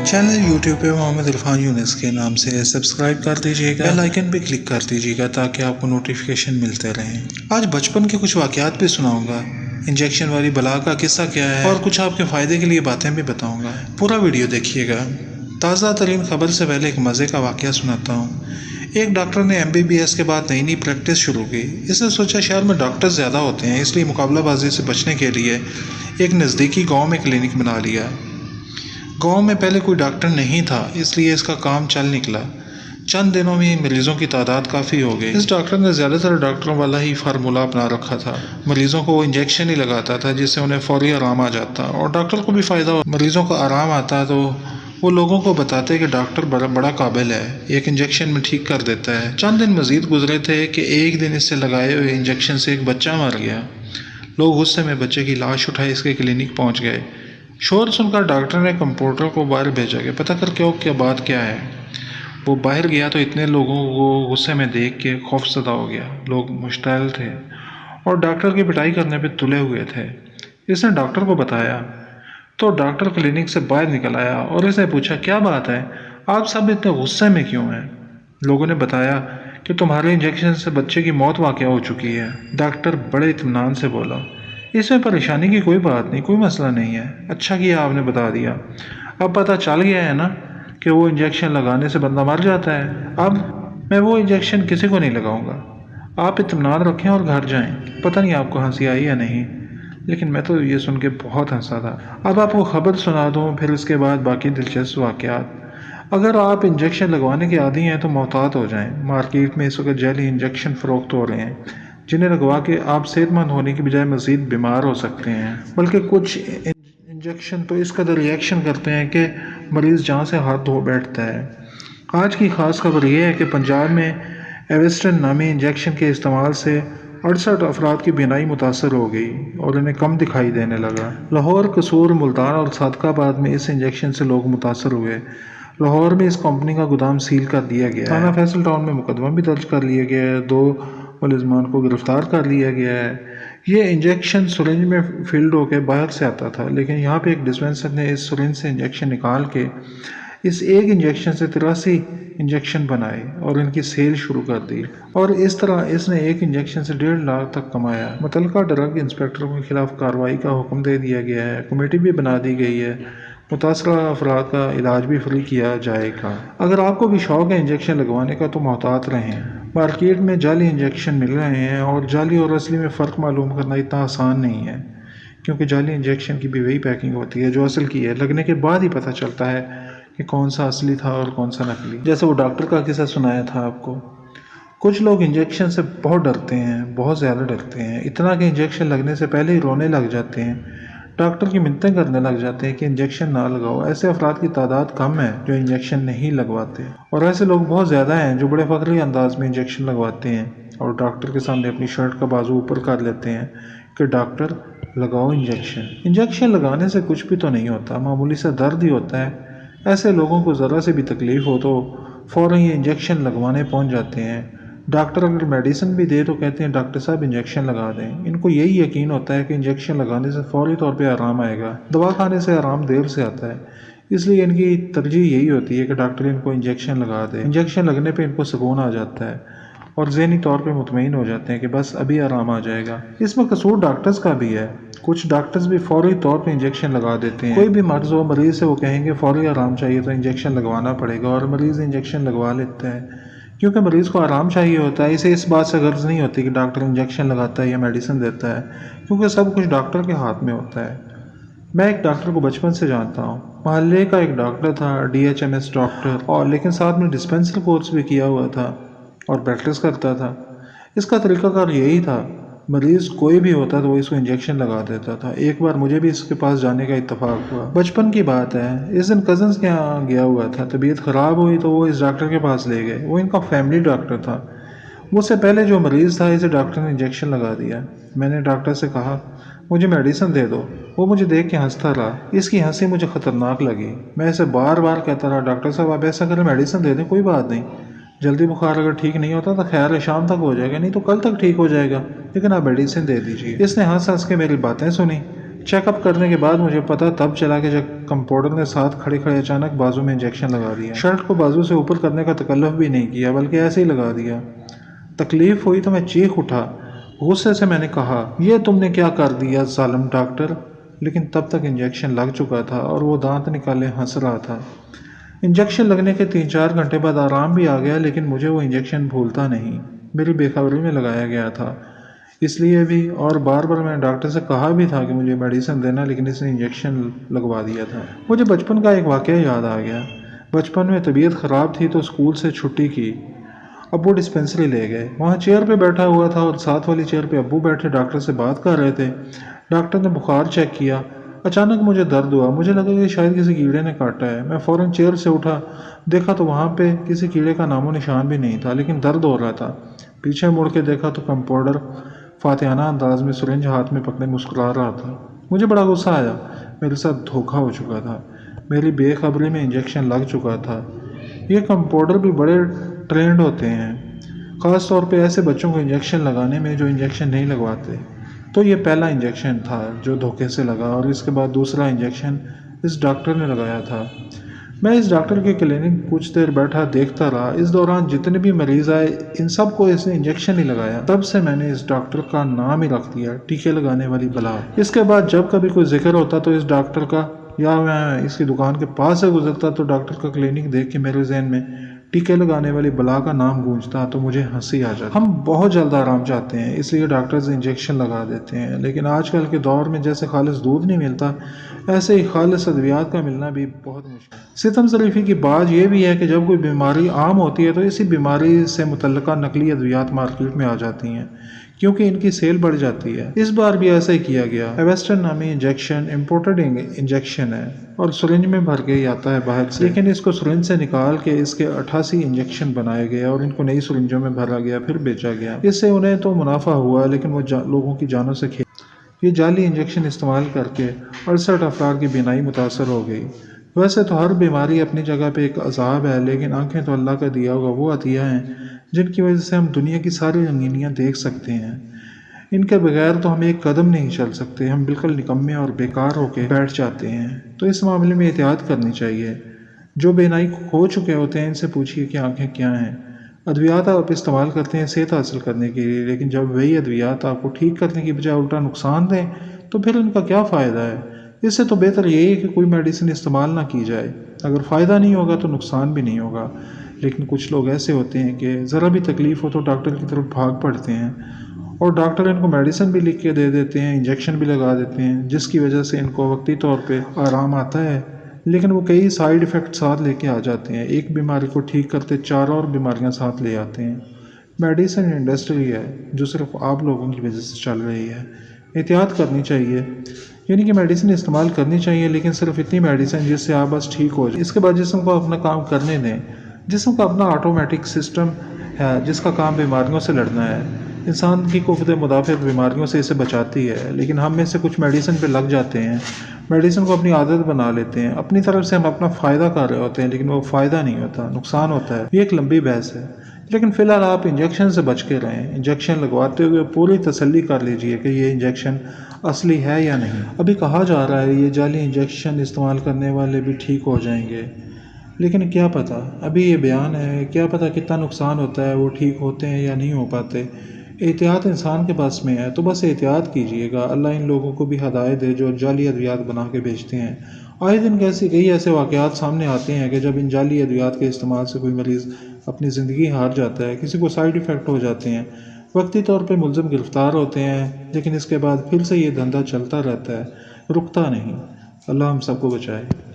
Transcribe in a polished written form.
Channel YouTube पे मोहम्मद इरफान यूनिस के नाम से सब्सक्राइब कर दीजिएगा, बेल आइकन पे क्लिक कर दीजिएगा ताकि आपको नोटिफिकेशन मिलते रहें। आज बचपन के कुछ वाक़यात भी सुनाऊंगा, इंजेक्शन वाली बला का किस्सा क्या है और कुछ आपके फ़ायदे के लिए बातें भी बताऊंगा। पूरा वीडियो देखिएगा। ताज़ा तरीन खबर से पहले एक मज़े का वाक़या सुनाता हूँ। एक डॉक्टर ने MBBS के बाद नई प्रैक्टिस शुरू की। इसने सोचा शहर में डॉक्टर ज़्यादा होते हैं, इसलिए मुकाबलाबाजी से बचने के लिए एक नज़दीकी गाँव में क्लिनिक बना लिया। गांव में पहले कोई डॉक्टर नहीं था, इसलिए इसका काम चल निकला। चंद दिनों में मरीजों की तादाद काफ़ी हो गई। इस डॉक्टर ने ज़्यादातर डॉक्टरों वाला ही फार्मूला अपना रखा था। मरीजों को वो इंजेक्शन ही लगाता था जिससे उन्हें फौरी आराम आ जाता और डॉक्टर को भी फ़ायदा हो। मरीजों को आराम आता तो वो लोगों को बताते कि डॉक्टर बड़ा काबिल है, एक इंजेक्शन में ठीक कर देता है। चंद दिन मज़ीद गुजरे थे कि एक दिन इससे लगाए हुए इंजेक्शन से एक बच्चा मर गया। लोग गुस्से में बच्चे की लाश उठाए इसके क्लिनिक पहुँच गए। शोर सुनकर डॉक्टर ने कंप्यूटर को बाहर भेजा कि पता कर क्या बात क्या है। वो बाहर गया तो इतने लोगों को गुस्से में देख के खौफज़दा हो गया। लोग मुश्तैल थे और डॉक्टर की पिटाई करने पे तुले हुए थे। इसने डॉक्टर को बताया तो डॉक्टर क्लिनिक से बाहर निकल आया और इसने पूछा, क्या बात है, आप सब इतने गुस्से में क्यों हैं? लोगों ने बताया कि तुम्हारे इंजेक्शन से बच्चे की मौत वाक़या हो चुकी है। डॉक्टर बड़े इत्मीनान से बोला, इसमें परेशानी की कोई बात नहीं, कोई मसला नहीं है। अच्छा किया आपने बता दिया। अब पता चल गया है ना कि वो इंजेक्शन लगाने से बंदा मर जाता है। अब मैं वो इंजेक्शन किसी को नहीं लगाऊंगा। आप इत्मीनान रखें और घर जाएं। पता नहीं आपको हंसी आई या नहीं, लेकिन मैं तो ये सुन के बहुत हंसा था। अब आपको खबर सुना दूँ, फिर उसके बाद बाकी दिलचस्प वाक़यात। अगर आप इंजेक्शन लगवाने के आदी हैं तो मोहतात हो जाएं। मार्केट में इस वक्त जैली इंजेक्शन फ़रोख्त हो रहे हैं जिन्हें लगवा के आप सेहतमंद होने की बजाय मज़ीद बीमार हो सकते हैं। बल्कि कुछ इंजेक्शन तो इस कदर रिएक्शन करते हैं कि मरीज़ जहाँ से हाथ धो बैठता है। आज की ख़ास खबर यह है कि पंजाब में एवेस्टन नामी इंजेक्शन के इस्तेमाल से 68 अफराद की बीनाई मुतासर हो गई और इन्हें कम दिखाई देने लगा। लाहौर, कसूर, मुल्तान और सादकाबाद में इस इंजेक्शन से लोग मुतासर हुए। लाहौर में इस कंपनी का गोदाम सील कर दिया गया है। थाना फैसल टाउन में मुकदमा भी दर्ज कर लिया गया है। 2 मुलज़मान को गिरफ्तार कर लिया गया है। ये इंजेक्शन सुरेंज में फील्ड होकर बाहर से आता था, लेकिन यहाँ पे एक डिस्पेंसर ने इस सुरेंज से इंजेक्शन निकाल के इस एक इंजेक्शन से 83 इंजेक्शन बनाए और इनकी सेल शुरू कर दी और इस तरह इसने एक इंजेक्शन से 1.5 लाख तक कमाया। मुतल्लिका ड्रग इंस्पेक्टरों के खिलाफ कार्रवाई का हुक्म दे दिया गया है। कमेटी भी बना दी गई है। मुतासरा अफराद का इलाज भी फ्री किया जाएगा। अगर आपको भी शौक़ है इंजेक्शन लगवाने का तो मोहतात रहें। मार्केट में जाली इंजेक्शन मिल रहे हैं और जाली और असली में फ़र्क मालूम करना इतना आसान नहीं है, क्योंकि जाली इंजेक्शन की भी वही पैकिंग होती है जो असल की है। लगने के बाद ही पता चलता है कि कौन सा असली था और कौन सा नकली। जैसे वो डॉक्टर का किस्सा सुनाया था आपको। कुछ लोग इंजेक्शन से बहुत डरते हैं, बहुत ज़्यादा डरते हैं, इतना कि इंजेक्शन लगने से पहले ही रोने लग जाते हैं, डॉक्टर की मिन्नतें करने लग जाते हैं कि इंजेक्शन ना लगाओ। ऐसे अफराद की तादाद कम है जो इंजेक्शन नहीं लगवाते और ऐसे लोग बहुत ज़्यादा हैं जो बड़े फखरी अंदाज में इंजेक्शन लगवाते हैं और डॉक्टर के सामने अपनी शर्ट का बाजू ऊपर कर लेते हैं कि डॉक्टर लगाओ इंजेक्शन। इंजेक्शन लगाने से कुछ भी तो नहीं होता, मामूली सा दर्द ही होता है। ऐसे लोगों को ज़रा से भी तकलीफ़ हो तो फ़ौरन ये इंजेक्शन लगवाने पहुँच जाते हैं। डॉक्टर अगर मेडिसिन भी दे तो कहते हैं डॉक्टर साहब इंजेक्शन लगा दें। इनको यही यकीन होता है कि इंजेक्शन लगाने से फौरी तौर पे आराम आएगा। दवा खाने से आराम देर से आता है, इसलिए इनकी तरजीह यही होती है कि डॉक्टर इनको इंजेक्शन लगा दे। इंजेक्शन लगने पे इनको सुकून आ जाता है और ज़हनी तौर पे मुतमईन हो जाते हैं कि बस अभी आराम आ जाएगा। इसमें कसूर डॉक्टर्स का भी है। कुछ डॉक्टर्स भी फौरी तौर पे इंजेक्शन लगा देते हैं। कोई भी मर्ज हो, मरीज़ से वो कहेंगे फौरी आराम चाहिए तो इंजेक्शन लगवाना पड़ेगा और मरीज़ इंजेक्शन लगवा लेता है क्योंकि मरीज़ को आराम चाहिए होता है। इसे इस बात से गर्ज नहीं होती कि डॉक्टर इंजेक्शन लगाता है या मेडिसिन देता है, क्योंकि सब कुछ डॉक्टर के हाथ में होता है। मैं एक डॉक्टर को बचपन से जानता हूँ। मोहल्ले का एक डॉक्टर था, DHMS डॉक्टर, और लेकिन साथ में डिस्पेंसर कोर्स भी किया हुआ था और प्रैक्टिस करता था। इसका तरीक़ाकार यही था, मरीज़ कोई भी होता तो वो इसको इंजेक्शन लगा देता था। एक बार मुझे भी इसके पास जाने का इत्तेफाक हुआ। बचपन की बात है, इस दिन कज़न्स के यहाँ गया हुआ था। तबीयत ख़राब हुई तो वो इस डॉक्टर के पास ले गए। वो इनका फैमिली डॉक्टर था। मुझसे पहले जो मरीज़ था इसे डॉक्टर ने इंजेक्शन लगा दिया। मैंने डॉक्टर से कहा मुझे मेडिसिन दे दो। वो मुझे देख के हंसता रहा। इसकी हंसी मुझे ख़तरनाक लगी। मैं इसे बार बार कहता रहा, डॉक्टर साहब आप ऐसा करें, मेडिसिन दे दें, कोई बात नहीं, जल्दी बुखार अगर ठीक नहीं होता तो खैर है, शाम तक हो जाएगा, नहीं तो कल तक ठीक हो जाएगा, लेकिन आप मेडिसिन दे दीजिए। इसने हंस हंस के मेरी बातें सुनी। چیک اپ کرنے کے بعد مجھے پتہ تب چلا کہ جب کمپاؤنڈر نے ساتھ کھڑے کھڑے اچانک بازو میں انجیکشن لگا دیا۔ شرٹ کو بازو سے اوپر کرنے کا تکلف بھی نہیں کیا بلکہ ایسے ہی لگا دیا۔ تکلیف ہوئی تو میں چیخ اٹھا۔ غصے سے میں نے کہا، یہ تم نے کیا کر دیا ظالم ڈاکٹر؟ لیکن تب تک انجیکشن لگ چکا تھا اور وہ دانت نکالے ہنس رہا تھا۔ انجیکشن لگنے کے 3-4 گھنٹے بعد آرام بھی آ گیا، لیکن مجھے وہ انجیکشن بھولتا نہیں۔ میری بے خبری میں لگایا گیا تھا اس لیے بھی، اور بار بار میں نے ڈاکٹر سے کہا بھی تھا کہ مجھے میڈیسن دینا، لیکن اس نے انجیکشن لگوا دیا تھا۔ مجھے بچپن کا ایک واقعہ یاد آ گیا۔ بچپن میں طبیعت خراب تھی تو اسکول سے چھٹی کی، ابو ڈسپینسری لے گئے۔ وہاں چیئر پہ بیٹھا ہوا تھا اور ساتھ والی چیئر پہ ابو بیٹھے ڈاکٹر سے بات کر رہے تھے۔ ڈاکٹر نے بخار چیک کیا۔ اچانک مجھے درد ہوا، مجھے لگا کہ شاید کسی کیڑے نے کاٹا ہے۔ میں فوراً چیئر سے اٹھا، دیکھا تو وہاں پہ کسی کیڑے کا نام و نشان بھی نہیں تھا، لیکن درد ہو رہا تھا۔ پیچھے مڑ کے دیکھا تو کمپاؤنڈر فاتحانہ انداز میں سرنج ہاتھ میں پکڑے مسکرا رہا تھا۔ مجھے بڑا غصہ آیا، میرے ساتھ دھوکہ ہو چکا تھا، میری بے خبری میں انجیکشن لگ چکا تھا۔ یہ کمپاؤنڈر بھی بڑے ٹرینڈ ہوتے ہیں، خاص طور پہ ایسے بچوں کو انجیکشن لگانے میں جو انجیکشن نہیں لگواتے۔ تو یہ پہلا انجیکشن تھا جو دھوکے سے لگا، اور اس کے بعد دوسرا انجیکشن اس ڈاکٹر نے لگایا تھا۔ میں اس ڈاکٹر کے کلینک کچھ دیر بیٹھا دیکھتا رہا۔ اس دوران جتنے بھی مریض آئے ان سب کو اس نے انجیکشن ہی لگایا۔ تب سے میں نے اس ڈاکٹر کا نام ہی رکھ دیا، ٹیکے لگانے والی بلا۔ اس کے بعد جب کبھی کوئی ذکر ہوتا تو اس ڈاکٹر کا، یا میں اس کی دکان کے پاس سے گزرتا تو ڈاکٹر کا کلینک دیکھ کے میرے ذہن میں ٹیکے لگانے والی بلا کا نام گونجتا تو مجھے ہنسی آ جاتی۔ ہم بہت جلد آرام چاہتے ہیں، اس لیے ڈاکٹرز انجیکشن لگا دیتے ہیں، لیکن آج کل کے دور میں جیسے خالص دودھ نہیں ملتا، ایسے ہی خالص ادویات کا ملنا بھی بہت مشکل ہے۔ ستم ظریفی کی بات یہ بھی ہے کہ جب کوئی بیماری عام ہوتی ہے تو اسی بیماری سے متعلقہ نقلی ادویات مارکیٹ میں آ جاتی ہیں، کیونکہ ان کی سیل بڑھ جاتی ہے۔ اس بار بھی ایسا ہی کیا گیا۔ ایویسٹن نامی انجیکشن امپورٹڈ انجیکشن ہے اور سرنج میں بھر کے ہی آتا ہے باہر سے، لیکن اس کو سرنج سے نکال کے اس کے 88 انجیکشن بنائے گئے اور ان کو نئی سرنجوں میں بھرا گیا، پھر بیچا گیا۔ اس سے انہیں تو منافع ہوا، لیکن وہ لوگوں کی جانوں سے کھیل۔ یہ جعلی انجیکشن استعمال کر کے 68 افراد کی بینائی متاثر ہو گئی۔ ویسے تو ہر بیماری اپنی جگہ پہ ایک عذاب ہے، لیکن آنکھیں تو اللہ کا دیا ہوا وہ عطیہ ہیں جن کی وجہ سے ہم دنیا کی ساری رنگینیاں دیکھ سکتے ہیں۔ ان کے بغیر تو ہم ایک قدم نہیں چل سکتے، ہم بالکل نکمے اور بیکار ہو کے بیٹھ جاتے ہیں۔ تو اس معاملے میں احتیاط کرنی چاہیے۔ جو بینائی کھو چکے ہوتے ہیں ان سے پوچھیے کہ آنکھیں کیا ہیں۔ ادویات آپ استعمال کرتے ہیں صحت حاصل کرنے کے لیے، لیکن جب وہی ادویات آپ کو ٹھیک کرنے کی بجائے الٹا نقصان دیں تو پھر ان کا کیا فائدہ ہے؟ اس سے تو بہتر یہی ہے کہ کوئی میڈیسن استعمال نہ کی جائے۔ اگر فائدہ نہیں ہوگا تو نقصان بھی نہیں ہوگا، لیکن کچھ لوگ ایسے ہوتے ہیں کہ ذرا بھی تکلیف ہو تو ڈاکٹر کی طرف بھاگ پڑتے ہیں، اور ڈاکٹر ان کو میڈیسن بھی لکھ کے دے دیتے ہیں، انجیکشن بھی لگا دیتے ہیں، جس کی وجہ سے ان کو وقتی طور پہ آرام آتا ہے، لیکن وہ کئی سائیڈ ایفیکٹ ساتھ لے کے آ جاتے ہیں۔ ایک بیماری کو ٹھیک کرتے 4 اور بیماریاں ساتھ لے آتے ہیں۔ میڈیسن انڈسٹری ہے جو صرف آپ لوگوں کی وجہ سے چل رہی ہے۔ احتیاط کرنی چاہیے، یعنی کہ میڈیسن استعمال کرنی چاہیے، لیکن صرف اتنی میڈیسن جس سے آپ بس ٹھیک ہو جائے۔ اس کے بعد جسم کو اپنا کام کرنے دیں۔ جسم کا اپنا آٹومیٹک سسٹم ہے جس کا کام بیماریوں سے لڑنا ہے۔ انسان کی قوت مدافعت بیماریوں سے اسے بچاتی ہے، لیکن ہم میں سے کچھ میڈیسن پہ لگ جاتے ہیں، میڈیسن کو اپنی عادت بنا لیتے ہیں۔ اپنی طرف سے ہم اپنا فائدہ کر رہے ہوتے ہیں، لیکن وہ فائدہ نہیں ہوتا، نقصان ہوتا ہے۔ یہ ایک لمبی بحث ہے، لیکن فی الحال آپ انجیکشن سے بچ کے رہیں۔ انجیکشن لگواتے ہوئے پوری تسلی کر لیجئے کہ یہ انجیکشن اصلی ہے یا نہیں۔ ابھی کہا جا رہا ہے یہ جعلی انجیکشن استعمال کرنے والے بھی ٹھیک ہو جائیں گے، لیکن کیا پتہ، ابھی یہ بیان ہے، کیا پتہ کتنا نقصان ہوتا ہے، وہ ٹھیک ہوتے ہیں یا نہیں ہو پاتے۔ احتیاط انسان کے پاس میں ہے، تو بس احتیاط کیجیے گا۔ اللہ ان لوگوں کو بھی ہدایت دے جو جعلی ادویات بنا کے بیچتے ہیں۔ آئے دن کئی ایسے واقعات سامنے آتے ہیں کہ جب ان جعلی ادویات کے استعمال سے کوئی مریض اپنی زندگی ہار جاتا ہے، کسی کو سائیڈ ایفیکٹ ہو جاتے ہیں، وقتی طور پہ ملزم گرفتار ہوتے ہیں، لیکن اس کے بعد پھر سے یہ دھندا چلتا رہتا ہے، رکتا نہیں۔ اللہ ہم سب کو بچائے۔